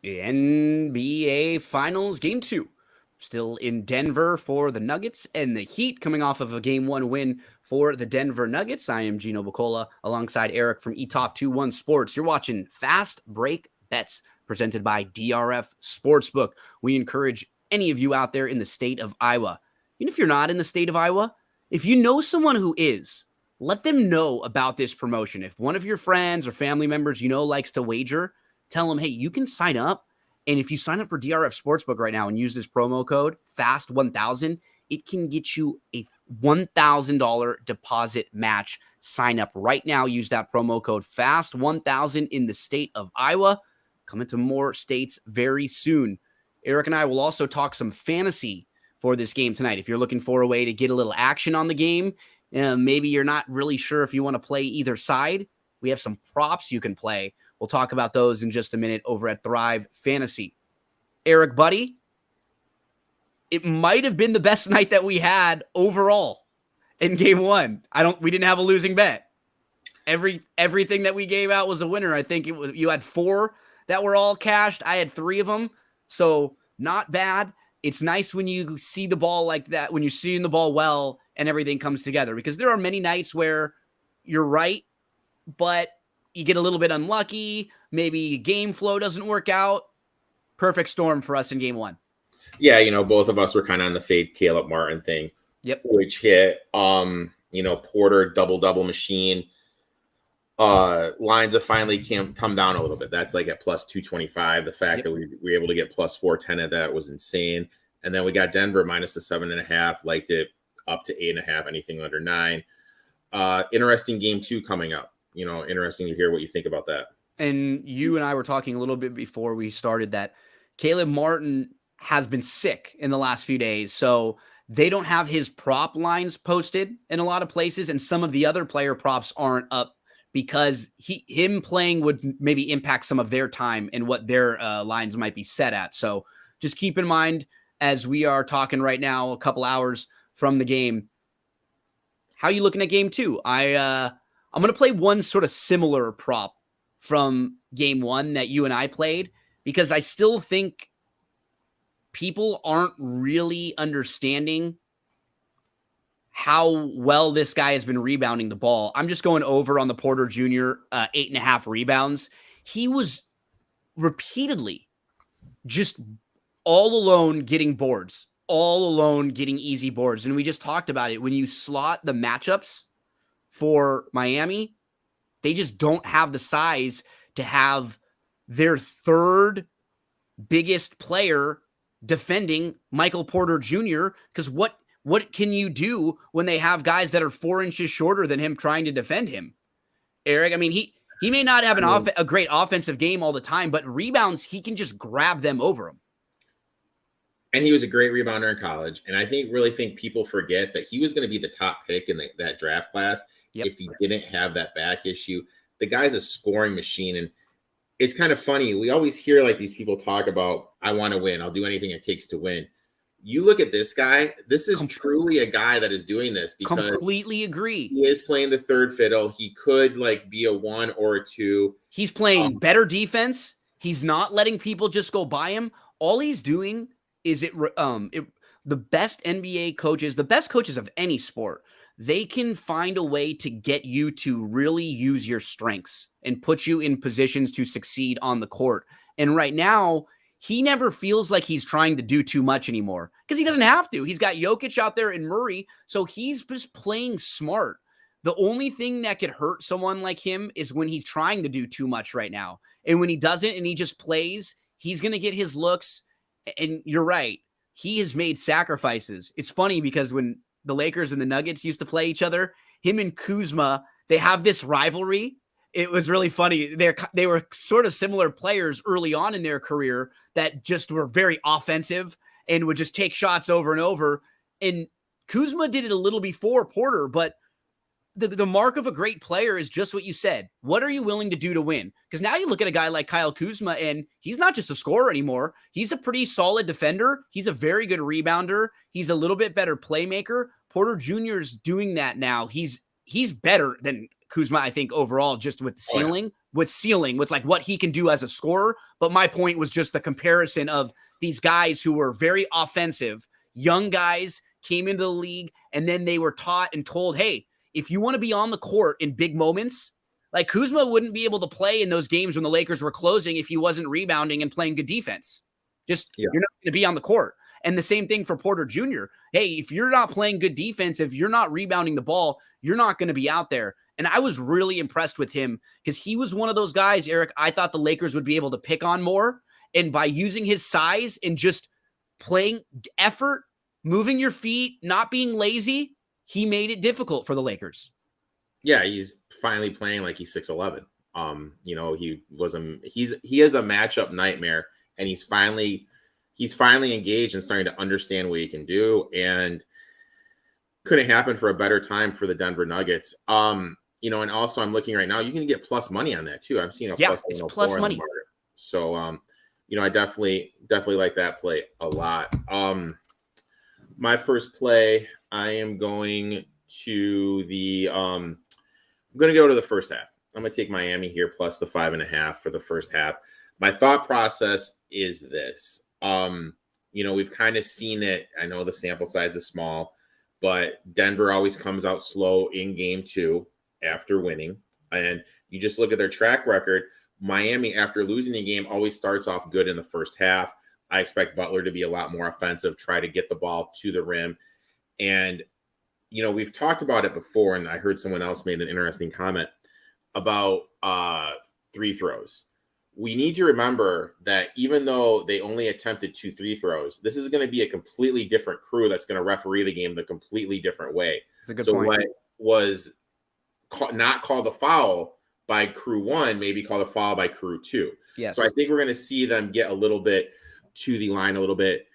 NBA Finals Game 2. Still in Denver for the Nuggets and the Heat, coming off of a Game 1 win for the Denver Nuggets. I am Gino Bacola alongside Erik from eTop21 Sports. You're watching Fast Break Bets presented by DRF Sportsbook. We encourage any of you out there in the state of Iowa, even if you're not in the state of Iowa, if you know someone who is, let them know about this promotion. If one of your friends or family members likes to wager, tell them, hey, you can sign up. And if you sign up for DRF Sportsbook right now and use this promo code FAST1000, it can get you a $1,000 deposit match. Sign up right now. Use that promo code FAST1000 in the state of Iowa. Coming to more states very soon. Erik and I will also talk some fantasy for this game tonight. If you're looking for a way to get a little action on the game, maybe you're not really sure if you want to play either side, we have some props you can play. We'll talk about those in just a minute over at Thrive Fantasy. Erik, buddy, it might have been the best night that we had overall in Game 1. We didn't have a losing bet. Everything that we gave out was a winner. I think you had 4 that were all cashed. I had 3 of them, so not bad. It's nice when you see the ball like that, when you're seeing the ball well and everything comes together, because there are many nights where you're right, but you get a little bit unlucky. Maybe game flow doesn't work out. Perfect storm for us in Game 1. Yeah, both of us were kind of on the fade Caleb Martin thing. Yep. Which hit, Porter double machine. Lines have finally come down a little bit. That's like at plus 225. The fact that we were able to get plus 410 at that was insane. And then we got Denver minus the 7.5. Liked it up to 8.5. Anything under 9. Interesting Game 2 coming up. Interesting to hear what you think about that. And you and I were talking a little bit before we started that Caleb Martin has been sick in the last few days. So they don't have his prop lines posted in a lot of places. And some of the other player props aren't up because him playing would maybe impact some of their time and what their lines might be set at. So just keep in mind, as we are talking right now, a couple hours from the game, how are you looking at Game 2? I'm going to play one sort of similar prop from Game 1 that you and I played, because I still think people aren't really understanding how well this guy has been rebounding the ball. I'm just going over on the Porter Jr. 8.5 rebounds. He was repeatedly just all alone getting boards, all alone getting easy boards. And we just talked about it. When you slot the matchups for Miami, they just don't have the size to have their third biggest player defending Michael Porter Jr. Because what can you do when they have guys that are 4 inches shorter than him trying to defend him? Erik, I mean, he may not have a great offensive game all the time, but rebounds, he can just grab them over him. And he was a great rebounder in college. And I really think people forget that he was going to be the top pick in that draft class. Yep. If he didn't have that back issue. The guy's a scoring machine. And it's kind of funny. We always hear like these people talk about, I want to win. I'll do anything it takes to win. You look at this guy. This is truly a guy that is doing this because completely agree. He is playing the third fiddle. He could be a 1 or a 2. He's playing better defense. He's not letting people just go by him. All he's doing is the best NBA coaches, the best coaches of any sport, they can find a way to get you to really use your strengths and put you in positions to succeed on the court. And right now, he never feels like he's trying to do too much anymore because he doesn't have to. He's got Jokic out there and Murray, so he's just playing smart. The only thing that could hurt someone like him is when he's trying to do too much right now. And when he doesn't and he just plays, he's going to get his looks. And you're right. He has made sacrifices. It's funny because when the Lakers and the Nuggets used to play each other, him and Kuzma, they have this rivalry. It was really funny. They were sort of similar players early on in their career that just were very offensive and would just take shots over and over. And Kuzma did it a little before Porter, but the mark of a great player is just what you said. What are you willing to do to win? Because now you look at a guy like Kyle Kuzma, and he's not just a scorer anymore. He's a pretty solid defender. He's a very good rebounder. He's a little bit better playmaker. Porter Jr. is doing that now. He's better than Kuzma, I think, overall, just with the ceiling. with ceiling, with like what he can do as a scorer. But my point was just the comparison of these guys who were very offensive, young guys came into the league, and then they were taught and told, hey, if you want to be on the court in big moments, like Kuzma wouldn't be able to play in those games when the Lakers were closing if he wasn't rebounding and playing good defense. You're not going to be on the court. And the same thing for Porter Jr. Hey, if you're not playing good defense, if you're not rebounding the ball, you're not going to be out there. And I was really impressed with him because he was one of those guys, Eric, I thought the Lakers would be able to pick on more. And by using his size and just playing effort, moving your feet, not being lazy, he made it difficult for the Lakers. Yeah, he's finally playing like he's 6'11". He is a matchup nightmare, and he's finally engaged and starting to understand what he can do. And couldn't happen for a better time for the Denver Nuggets. And also I'm looking right now, you can get plus money on that too. I'm seeing plus money. So, I definitely like that play a lot. My first play, I am going to I'm going to go to the first half. I'm going to take Miami here plus the 5.5 for the first half. My thought process is this. We've kind of seen it. I know the sample size is small, but Denver always comes out slow in game 2 after winning. And you just look at their track record. Miami, after losing the game, always starts off good in the first half. I expect Butler to be a lot more offensive, try to get the ball to the rim. And, we've talked about it before, and I heard someone else made an interesting comment about free throws. We need to remember that even though they only attempted 2 free throws, this is going to be a completely different crew that's going to referee the game the completely different way. That's a good point. What was not called a foul by crew 1, maybe called a foul by crew 2. Yes. So I think we're going to see them get a little bit to the line a little bit.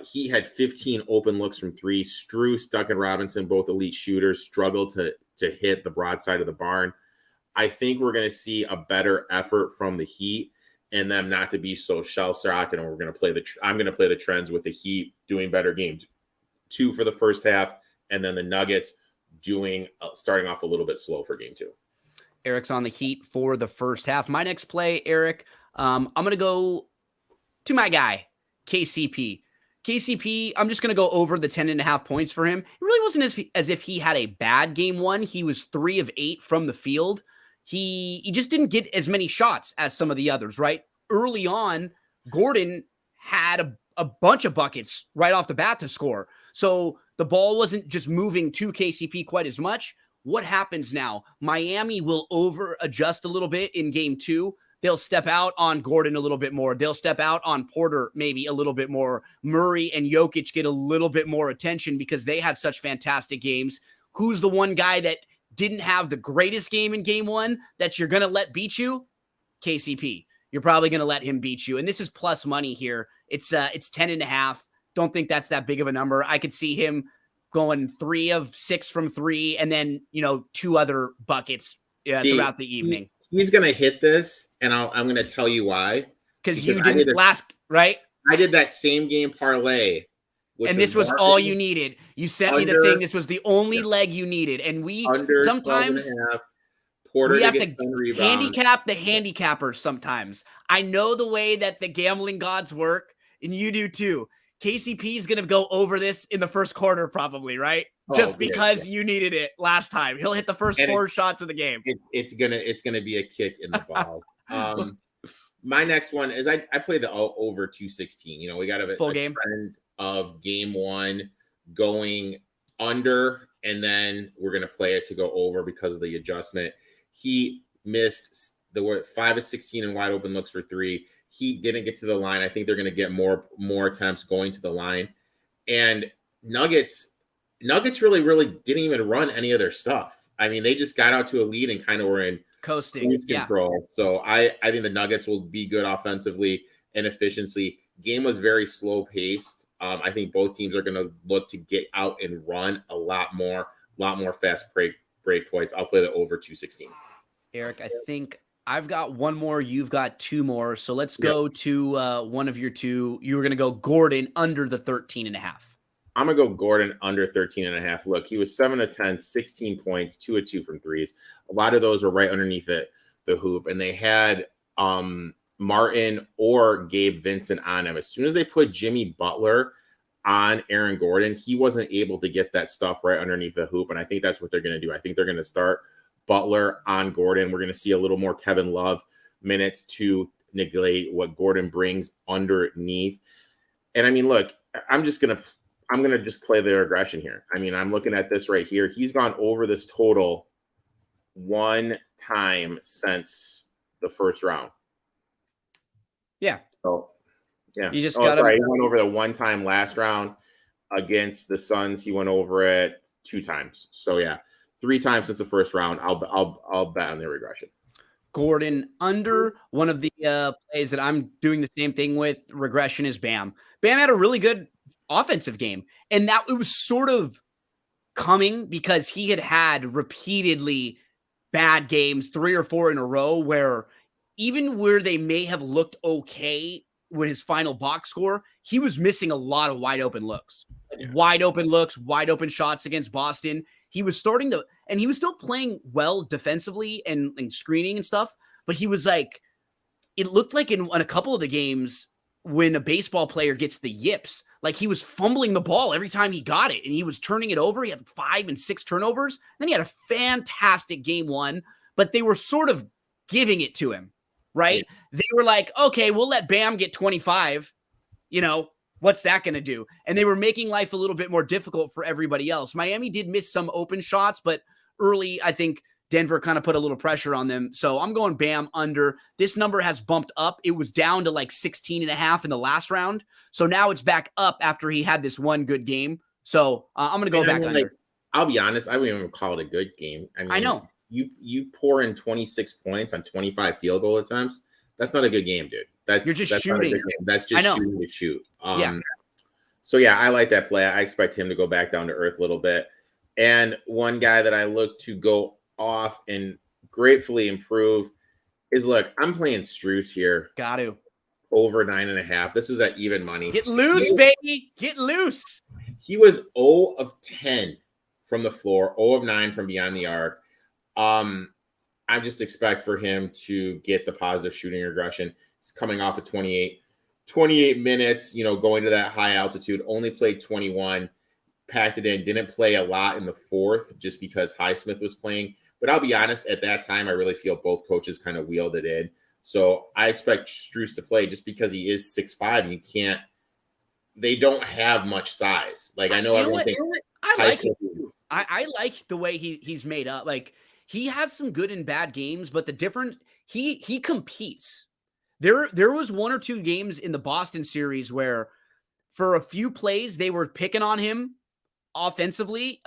He had 15 open looks from 3. Strus, Duncan Robinson, both elite shooters, struggled to hit the broadside of the barn. I think we're going to see a better effort from the Heat and them not to be so shell-shocked. And we're going to play I'm going to play the trends with the Heat doing better games 2 for the first half, and then the Nuggets starting off a little bit slow for game 2. Eric's on the Heat for the first half. My next play, Eric, I'm going to go to my guy, KCP. KCP, I'm just going to go over the 10.5 points for him. It really wasn't as if he had a bad game 1. He was 3 of 8 from the field. He just didn't get as many shots as some of the others, right? Early on, Gordon had a bunch of buckets right off the bat to score. So the ball wasn't just moving to KCP quite as much. What happens now? Miami will over adjust a little bit in game 2. They'll step out on Gordon a little bit more. They'll step out on Porter maybe a little bit more. Murray and Jokic get a little bit more attention because they had such fantastic games. Who's the one guy that didn't have the greatest game in game 1 that you're going to let beat you? KCP. You're probably going to let him beat you. And this is plus money here. It's 10.5. Don't think that's that big of a number. I could see him going 3 of 6 from 3 and then, 2 other buckets throughout the evening. He's going to hit this, and I'm going to tell you why. Because you didn't right? I did that same game parlay. And this was all you needed. You sent me the thing. This was the only leg you needed. And we sometimes we have to handicap the handicappers sometimes. I know the way that the gambling gods work, and you do too. KCP is going to go over this in the first quarter probably, right? Just because you needed it last time. He'll hit the first 4 shots of the game. It's gonna be a kick in the ball. My next one is I play the over 216. We got a trend of game 1 going under, and then we're gonna play it to go over because of the adjustment. He missed 5 of 16 in wide open looks for 3. He didn't get to the line. I think they're going to get more attempts going to the line. And Nuggets really didn't even run any of their stuff. I mean, they just got out to a lead and kind of were in coasting control. Yeah. So I think the Nuggets will be good offensively and efficiently. Game was very slow paced. I think both teams are going to look to get out and run a lot more fast break points. I'll play the over 216. Eric, I think I've got one more. You've got 2 more. So let's go to one of your 2. You were going to go Gordon under the 13.5. I'm going to go Gordon under 13.5. Look, he was 7 of 10, 16 points, 2 of 2 from threes. A lot of those were right underneath it. the hoop, and they had Martin or Gabe Vincent on him. As soon as they put Jimmy Butler on Aaron Gordon, he wasn't able to get that stuff right underneath the hoop, and I think that's what they're going to do. I think they're going to start Butler on Gordon. We're going to see a little more Kevin Love minutes to negate what Gordon brings underneath. And I mean, look, I'm going to just play the regression here. I mean, I'm looking at this right here. He's gone over this total one time since the first round. Yeah. So, yeah. You just got to. He went over the one time last round against the Suns. He went over it 2 times. So, yeah, 3 times since the first round. I'll bet on the regression. Gordon under. One of the plays that I'm doing the same thing with regression is Bam. Bam had a really good offensive game, and that it was sort of coming because he had repeatedly bad games, 3 or 4 in a row, where even where they may have looked okay with his final box score, he was missing a lot of wide open looks, wide open shots against Boston. He was starting to, and he was still playing well defensively and screening and stuff, but he was like, it looked like in a couple of the games when a baseball player gets the yips, like he was fumbling the ball every time he got it and he was turning it over. He had 5 and 6 turnovers. Then he had a fantastic game 1, but they were sort of giving it to him, right? Yeah. They were like, okay, we'll let Bam get 25. What's that going to do? And they were making life a little bit more difficult for everybody else. Miami did miss some open shots, but early, I think Denver kind of put a little pressure on them. So I'm going Bam under. This number has bumped up. It was down to like 16.5 in the last round. So now it's back up after he had this one good game. So I'm going to go back under. Like, I'll be honest. I wouldn't even call it a good game. I know. You pour in 26 points on 25 field goal attempts. That's not a good game, dude. You're just shooting. That's just shooting to shoot. So, yeah, I like that play. I expect him to go back down to earth a little bit. And one guy that I look to go off and gratefully improve is, look, I'm playing Strus here. Got to. Over 9.5. This is at even money. Get loose, baby. Get loose. He was 0 of 10 from the floor, 0 of 9 from beyond the arc. I just expect for him to get the positive shooting regression. He's coming off of 28 minutes, going to that high altitude, only played 21, packed it in, didn't play a lot in the fourth just because Highsmith was playing. But I'll be honest, at that time, I really feel both coaches kind of wheeled it in. So I expect Strus to play just because he is 6'5", and they don't have much size. Like, I know everyone thinks I like the way he's made up. Like, he has some good and bad games, but the difference, he competes. There was 1 or 2 games in the Boston series where for a few plays they were picking on him offensively.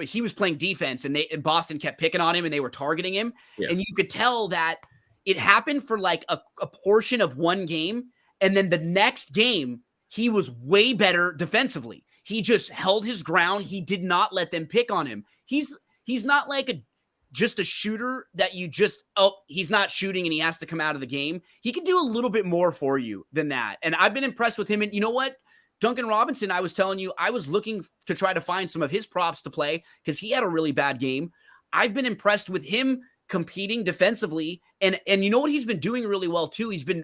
He was playing defense and Boston kept picking on him and they were targeting him. Yeah. And you could tell that it happened for like a portion of one game. And then the next game, he was way better defensively. He just held his ground. He did not let them pick on him. He's not like just a shooter that you just, he's not shooting and he has to come out of the game. He can do a little bit more for you than that. And I've been impressed with him. And you know what? Duncan Robinson, I was telling you, I was looking to try to find some of his props to play because he had a really bad game. I've been impressed with him competing defensively. And you know what he's been doing really well too? He's been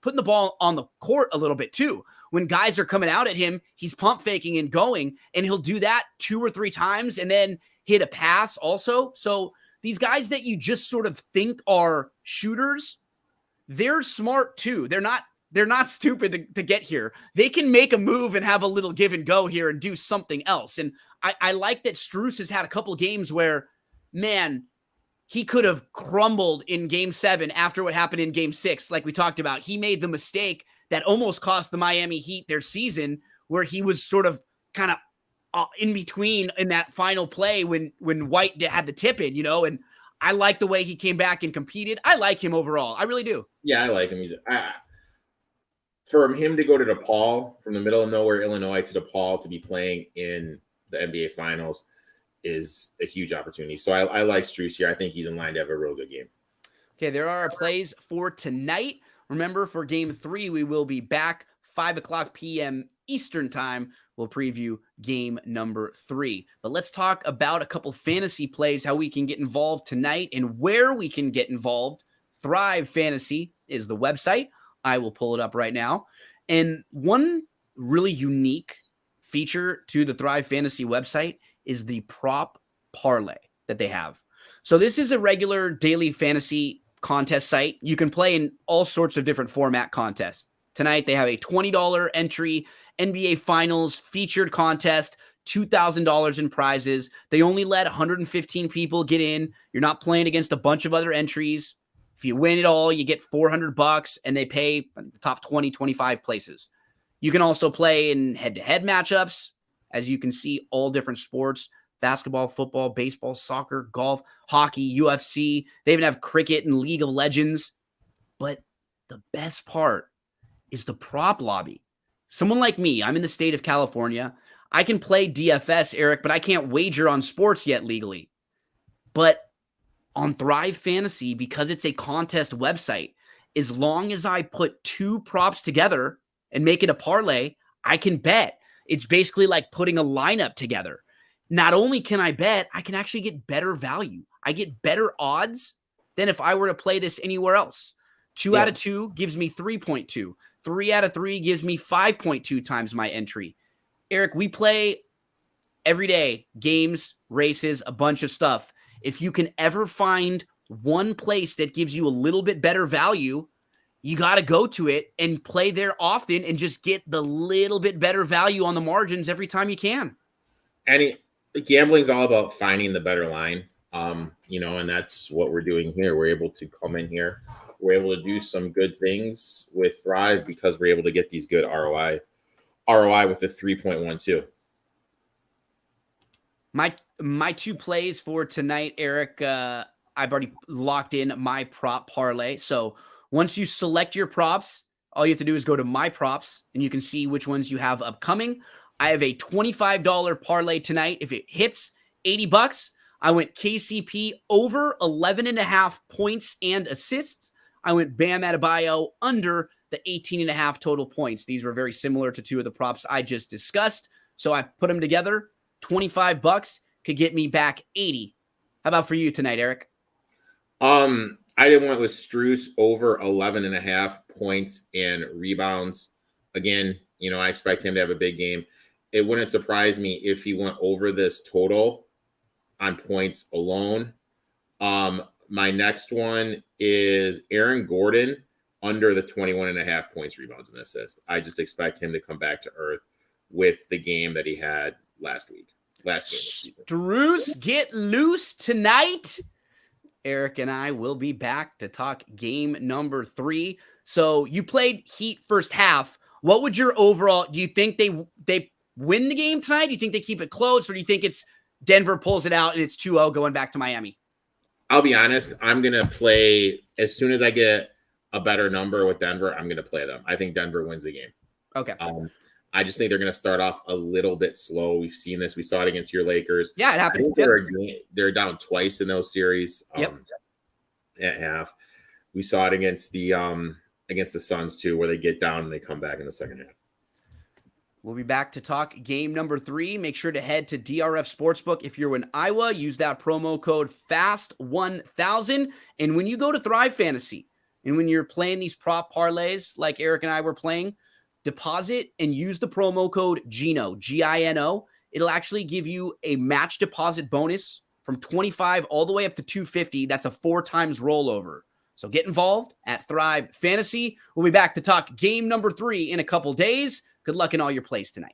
putting the ball on the court a little bit too. When guys are coming out at him, he's pump faking and going, and he'll do that 2 or 3 times and then hit a pass also. So these guys that you just sort of think are shooters, they're smart too. They're not stupid to get here. They can make a move and have a little give and go here and do something else. And I like that Strus has had a couple of games where, man, he could have crumbled in game 7 after what happened in game 6. Like we talked about, he made the mistake that almost cost the Miami Heat their season, where he was sort of kind of in between in that final play when White had the tip in, and I like the way he came back and competed. I like him overall. I really do. Yeah, I like him. For him to go to DePaul, from the middle of nowhere, Illinois, to DePaul to be playing in the NBA Finals is a huge opportunity. So I like Strus here. I think he's in line to have a real good game. Okay, there are our plays for tonight. Remember, for game 3, we will be back 5:00 p.m. Eastern time, we'll preview game number 3. But let's talk about a couple fantasy plays, how we can get involved tonight and where we can get involved. Thrive Fantasy is the website. I will pull it up right now. And one really unique feature to the Thrive Fantasy website is the prop parlay that they have. So this is a regular daily fantasy contest site. You can play in all sorts of different format contests. Tonight, they have a $20 entry NBA Finals featured contest, $2,000 in prizes. They only let 115 people get in. You're not playing against a bunch of other entries. If you win it all, you get $400, and they pay top 20, 25 places. You can also play in head-to-head matchups. As you can see, all different sports: basketball, football, baseball, soccer, golf, hockey, UFC. They even have cricket and League of Legends. But the best part is the prop lobby. Someone like me, I'm in the state of California. I can play DFS, Eric, but I can't wager on sports yet legally. But on Thrive Fantasy, because it's a contest website, as long as I put 2 props together and make it a parlay, I can bet. It's basically like putting a lineup together. Not only can I bet, I can actually get better value. I get better odds than if I were to play this anywhere else. 2 out of 2 gives me 3.2. 3 out of 3 gives me 5.2 times my entry. Eric, we play every day, games, races, a bunch of stuff. If you can ever find one place that gives you a little bit better value, you got to go to it and play there often and just get the little bit better value on the margins every time you can. And gambling is all about finding the better line, and that's what we're doing here. We're able to come in here. We're able to do some good things with Thrive because we're able to get these good ROI with a 3.12. My 2 plays for tonight, Eric, I've already locked in my prop parlay. So once you select your props, all you have to do is go to my props and you can see which ones you have upcoming. I have a $25 parlay tonight. If it hits $80, I went KCP over 11.5 points and assists. I went Bam Adebayo under the 18.5 total points. These were very similar to 2 of the props I just discussed. So I put them together. $25 could get me back 80. How about for you tonight, Eric? I did one with Strus over 11.5 points and rebounds. Again, I expect him to have a big game. It wouldn't surprise me if he went over this total on points alone. My next one is Aaron Gordon under the 21.5 points, rebounds, and assists. I just expect him to come back to earth with the game that he had last game of the season. Strus, get loose tonight. Eric and I will be back to talk game number 3. So you played Heat first half. What would your overall, do you think they win the game tonight? Do you think they keep it close, or do you think it's Denver pulls it out and it's 2-0 going back to Miami? I'll be honest. I'm going to play as soon as I get a better number with Denver. I'm going to play them. I think Denver wins the game. Okay. I just think they're going to start off a little bit slow. We've seen this. We saw it against your Lakers. Yeah, it happened. They're down twice in those series. At half. We saw it against the Suns too, where they get down and they come back in the second half. We'll be back to talk game number 3. Make sure to head to DRF Sportsbook. If you're in Iowa, use that promo code FAST1000. And when you go to Thrive Fantasy, and when you're playing these prop parlays like Eric and I were playing, deposit and use the promo code GINO, G-I-N-O. It'll actually give you a match deposit bonus from 25 all the way up to 250. That's a 4 times rollover. So get involved at Thrive Fantasy. We'll be back to talk game number 3 in a couple days. Good luck in all your plays tonight.